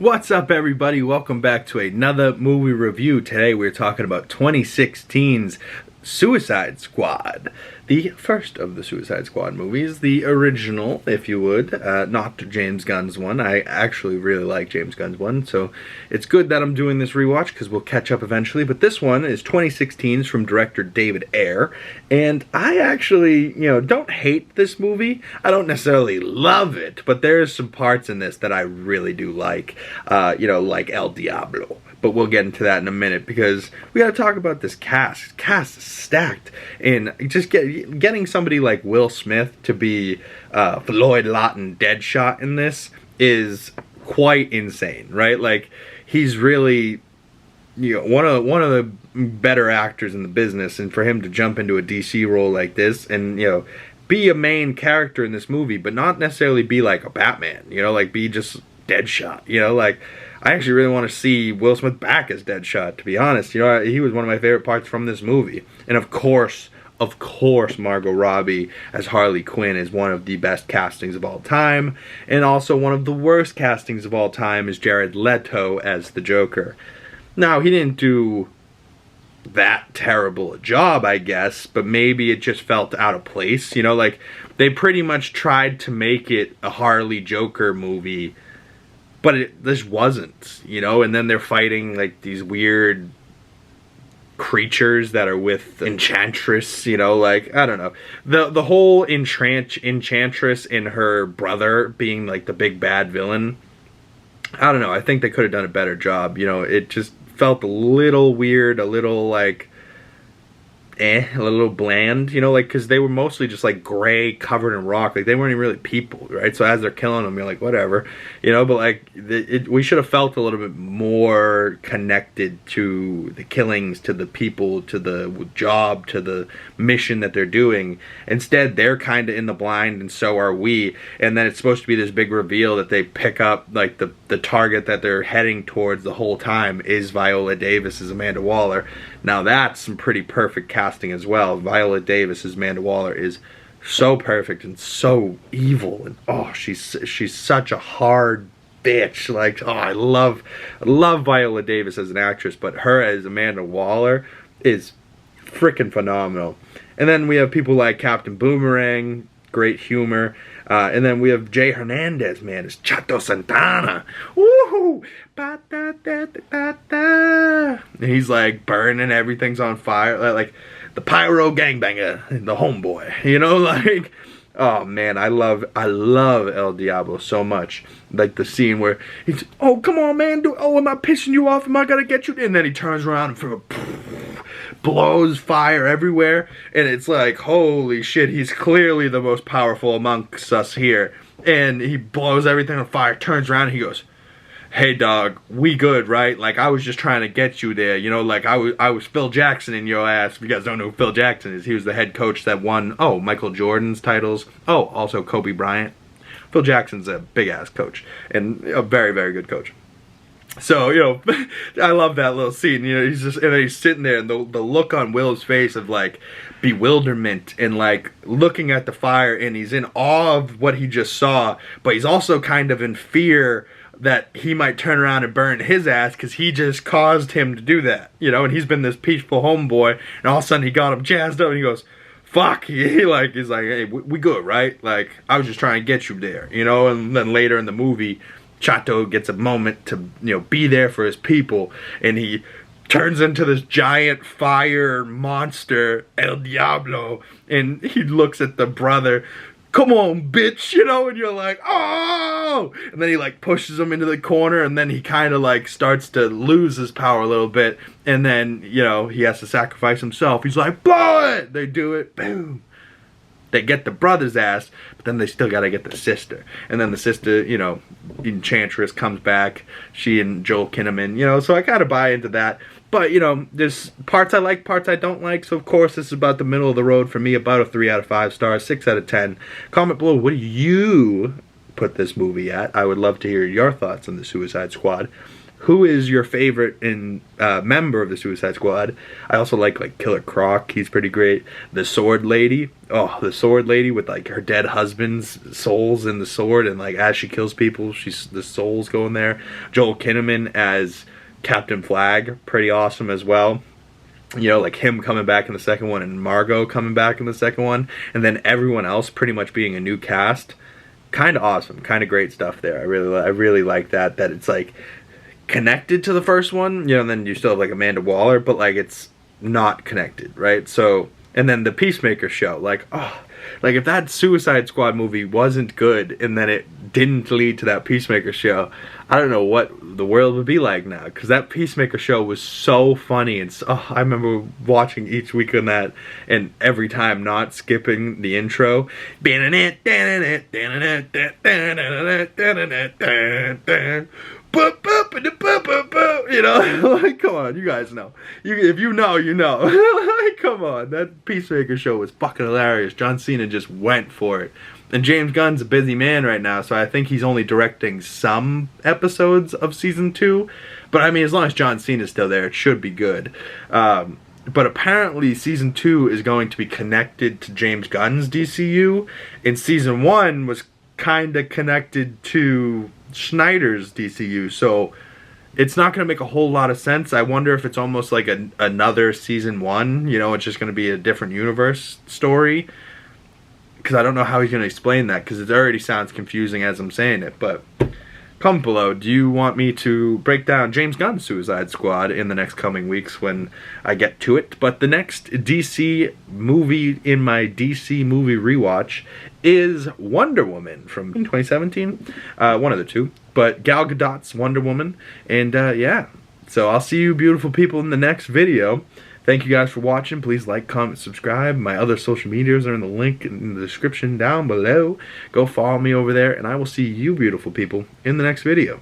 What's up, everybody? Welcome back to another movie review. Today we're talking about 2016's Suicide Squad. The first of the Suicide Squad movies, the original, if you would, not James Gunn's one. I actually really like James Gunn's one, so it's good that I'm doing this rewatch because we'll catch up eventually. But this one is 2016's from director David Ayer, and I actually, don't hate this movie. I don't necessarily love it, but there's some parts in this that I really do like, like El Diablo. But we'll get into that in a minute because we got to talk about this cast. Cast is stacked, and just getting somebody like Will Smith to be Floyd Lawton Deadshot in this is quite insane, right? Like, he's really one of the better actors in the business, and for him to jump into a DC role like this and be a main character in this movie, but not necessarily be like a Batman, like be just Deadshot, I actually really want to see Will Smith back as Deadshot, to be honest. He was one of my favorite parts from this movie. And of course, Margot Robbie as Harley Quinn is one of the best castings of all time. And also one of the worst castings of all time is Jared Leto as the Joker. Now, he didn't do that terrible a job, I guess, but maybe it just felt out of place. They pretty much tried to make it a Harley Joker movie, but this wasn't, and then they're fighting like these weird creatures that are with Enchantress, I don't know. The whole Enchantress and her brother being like the big bad villain, I don't know, I think they could have done a better job. It just felt a little weird, a little like a little bland, because they were mostly just like gray, covered in rock. Like, they weren't even really people, right? So as they're killing them, you're like, whatever, but like we should have felt a little bit more connected to the killings, to the people, to the job, to the mission that they're doing. Instead, they're kind of in the blind, and so are we. And then it's supposed to be this big reveal that they pick up, like the target that they're heading towards the whole time is Viola Davis as Amanda Waller. Now that's some pretty perfect casting as well. Viola Davis as Amanda Waller is so perfect and so evil, and she's such a hard bitch. Like, I love Viola Davis as an actress, but her as Amanda Waller is freaking phenomenal. And then we have people like Captain Boomerang, great humor. And then we have Jay Hernandez, man, as Chato Santana. Woohoo! And he's like burning, everything's on fire, like the pyro gangbanger, the homeboy, oh man, I love El Diablo so much. Like the scene where he's, oh come on man, am I pissing you off? Am I gonna get you? And then he turns around and blows fire everywhere, and it's like, holy shit, he's clearly the most powerful amongst us here. And he blows everything on fire, turns around, and he goes, hey dog, we good, right? Like, I was just trying to get you there, like I was Phil Jackson in your ass. If you guys don't know who Phil Jackson is, he was the head coach that won Michael Jordan's titles, also Kobe Bryant. Phil Jackson's a big ass coach and a very, very good coach. So, I love that little scene. He's just, and then he's sitting there, and the look on Will's face of like bewilderment and like looking at the fire, and he's in awe of what he just saw, but he's also kind of in fear that he might turn around and burn his ass because he just caused him to do that, and he's been this peaceful homeboy, and all of a sudden he got him jazzed up, and he goes, fuck, he's like, hey, we good, right? Like, I was just trying to get you there, and then later in the movie, Chato gets a moment to, be there for his people, and he turns into this giant fire monster, El Diablo, and he looks at the brother, come on, bitch, and you're like, oh! And then he, like, pushes him into the corner, and then he kind of, like, starts to lose his power a little bit, and then, he has to sacrifice himself. He's like, blow it! They do it, boom. They get the brother's ass, but then they still gotta get the sister. And then the sister, Enchantress comes back, she and Joel Kinnaman, so I gotta buy into that. But, there's parts I like, parts I don't like, so of course this is about the middle of the road for me, about a 3 out of 5 stars, 6 out of 10. Comment below, what do you put this movie at. I would love to hear your thoughts on the Suicide Squad. Who is your favorite member of the Suicide Squad? I also like Killer Croc. He's pretty great. The Sword Lady. Oh, the Sword Lady with like her dead husband's souls in the sword, and like as she kills people, the souls go in there. Joel Kinnaman as Captain Flag, pretty awesome as well. You know, like him coming back in the second one, and MARGO coming back in the second one, and then everyone else pretty much being a new cast. Kind of awesome, kind of great stuff there. I really like that it's like connected to the first one, you know, and then you still have like Amanda Waller, but like it's not connected, right? So, and then the Peacemaker show, like, oh, like if that Suicide Squad movie wasn't good and then it didn't lead to that Peacemaker show, I don't know what the world would be like now, because that Peacemaker show was so funny, and so, I remember watching each week on that, and every time not skipping the intro. You know, like, come on, you guys know. If you know, you know. Like, come on, that Peacemaker show was fucking hilarious. John Cena just went for it. And James Gunn's a busy man right now, so I think he's only directing some episodes of season 2. But I mean, as long as John Cena's still there, it should be good. But apparently season 2 is going to be connected to James Gunn's DCU. And season 1 was kind of connected to Snyder's DCU, so it's not going to make a whole lot of sense. I wonder if it's almost like another season 1, you know, it's just going to be a different universe story, because I don't know how he's going to explain that, because it already sounds confusing as I'm saying it. But comment below, do you want me to break down James Gunn's Suicide Squad in the next coming weeks when I get to it? But the next DC movie in my DC movie rewatch is Wonder Woman from 2017. One of the two. But Gal Gadot's Wonder Woman. And yeah, so I'll see you beautiful people in the next video. Thank you guys for watching. Please like, comment, subscribe. My other social medias are in the link in the description down below. Go follow me over there, and I will see you beautiful people in the next video.